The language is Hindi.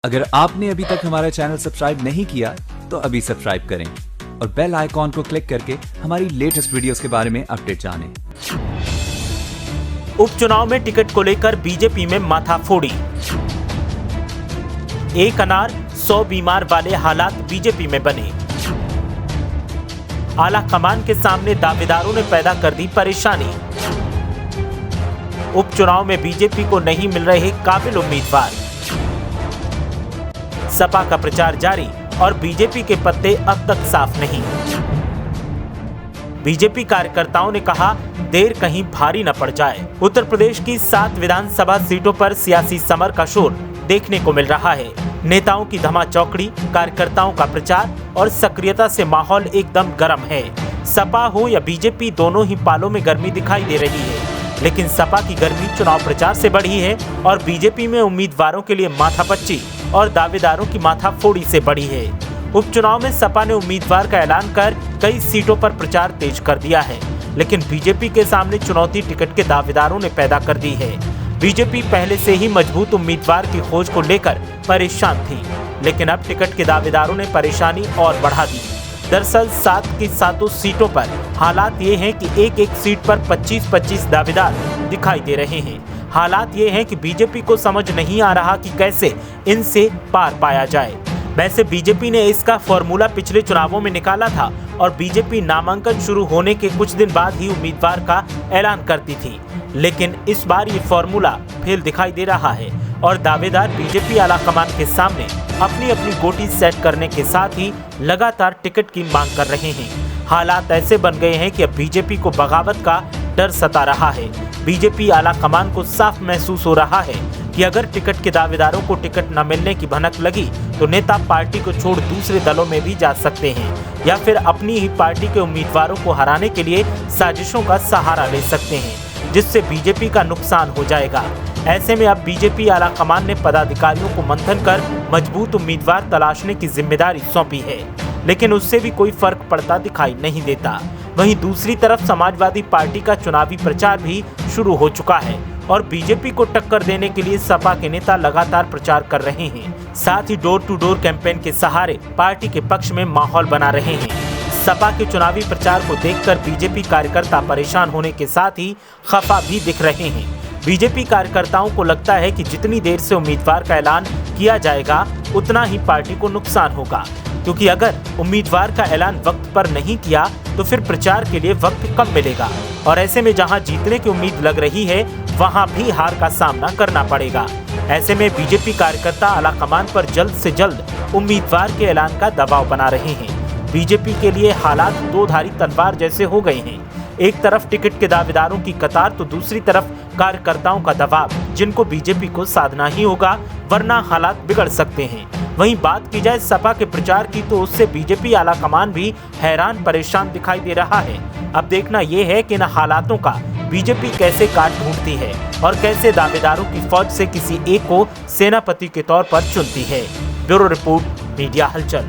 अगर आपने अभी तक हमारा चैनल सब्सक्राइब नहीं किया तो अभी सब्सक्राइब करें और बेल आइकॉन को क्लिक करके हमारी लेटेस्ट वीडियोस के बारे में अपडेट जानें। उपचुनाव में टिकट को लेकर बीजेपी में माथाफोड़ी। एक अनार 100 बीमार वाले हालात बीजेपी में बने। आला कमान के सामने दावेदारों ने पैदा कर दी परेशानी। उपचुनाव में बीजेपी को नहीं मिल रहे काबिल उम्मीदवार। सपा का प्रचार जारी और बीजेपी के पत्ते अब तक साफ नहीं। बीजेपी कार्यकर्ताओं ने कहा देर कहीं भारी न पड़ जाए। उत्तर प्रदेश की 7 विधानसभा सीटों पर सियासी समर का शोर देखने को मिल रहा है। नेताओं की धमाचौकड़ी, कार्यकर्ताओं का प्रचार और सक्रियता से माहौल एकदम गर्म है। सपा हो या बीजेपी, दोनों ही पालों में गर्मी दिखाई दे रही है। लेकिन सपा की गर्मी चुनाव प्रचार से बढ़ी है और बीजेपी में उम्मीदवारों के लिए माथापच्ची और दावेदारों की माथाफोड़ी से बढ़ी है। उपचुनाव में सपा ने उम्मीदवार का ऐलान कर कई सीटों पर प्रचार तेज कर दिया है, लेकिन बीजेपी के सामने चुनौती टिकट के दावेदारों ने पैदा कर दी है। बीजेपी पहले से ही मजबूत उम्मीदवार की खोज को लेकर परेशान थी, लेकिन अब टिकट के दावेदारों ने परेशानी और बढ़ा दी। दरअसल 7 की 7 सीटों पर हालात ये हैं कि एक सीट पर 25-25 दावेदार दिखाई दे रहे हैं। हालात ये हैं कि बीजेपी को समझ नहीं आ रहा कि कैसे इनसे पार पाया जाए। वैसे बीजेपी ने इसका फॉर्मूला पिछले चुनावों में निकाला था और बीजेपी नामांकन शुरू होने के कुछ दिन बाद ही उम्मीदवार का ऐलान करती थी, लेकिन इस बार ये फॉर्मूला फेल दिखाई दे रहा है और दावेदार बीजेपी आला कमान के सामने अपनी अपनी गोटी सेट करने के साथ ही लगातार टिकट की मांग कर रहे हैं। हालात ऐसे बन गए हैं कि अब बीजेपी को बगावत का डर सता रहा है। बीजेपी आला कमान को साफ महसूस हो रहा है कि अगर टिकट के दावेदारों को टिकट न मिलने की भनक लगी तो नेता पार्टी को छोड़ दूसरे दलों में भी जा सकते हैं या फिर अपनी ही पार्टी के उम्मीदवारों को हराने के लिए साजिशों का सहारा ले सकते हैं, जिससे बीजेपी का नुकसान हो जाएगा। ऐसे में अब बीजेपी आला कमान ने पदाधिकारियों को मंथन कर मजबूत उम्मीदवार तलाशने की जिम्मेदारी सौंपी है, लेकिन उससे भी कोई फर्क पड़ता दिखाई नहीं देता। वहीं दूसरी तरफ समाजवादी पार्टी का चुनावी प्रचार भी शुरू हो चुका है और बीजेपी को टक्कर देने के लिए सपा के नेता लगातार प्रचार कर रहे हैं। साथ ही डोर टू डोर कैंपेन के सहारे पार्टी के पक्ष में माहौल बना रहे हैं। सपा के चुनावी प्रचार को देखकर बीजेपी कार्यकर्ता परेशान होने के साथ ही खफा भी दिख रहे हैं। बीजेपी कार्यकर्ताओं को लगता है कि जितनी देर से उम्मीदवार का ऐलान किया जाएगा उतना ही पार्टी को नुकसान होगा, क्योंकि अगर उम्मीदवार का ऐलान वक्त पर नहीं किया तो फिर प्रचार के लिए वक्त कम मिलेगा और ऐसे में जहां जीतने की उम्मीद लग रही है वहां भी हार का सामना करना पड़ेगा। ऐसे में बीजेपी कार्यकर्ता आला कमान पर जल्द से जल्द उम्मीदवार के ऐलान का दबाव बना रहे हैं। बीजेपी के लिए हालात दो धारी तलवार जैसे हो गए हैं। एक तरफ टिकट के दावेदारों की कतार तो दूसरी तरफ कार्यकर्ताओं का दबाव, जिनको बीजेपी को साधना ही होगा, वरना हालात बिगड़ सकते हैं। वहीं बात की जाए सपा के प्रचार की तो उससे बीजेपी आला कमान भी हैरान परेशान दिखाई दे रहा है। अब देखना यह है कि इन हालातों का बीजेपी कैसे काट ढूंढती है और कैसे दावेदारों की फौज से किसी एक को सेनापति के तौर पर चुनती है। ब्यूरो रिपोर्ट, मीडिया हलचल।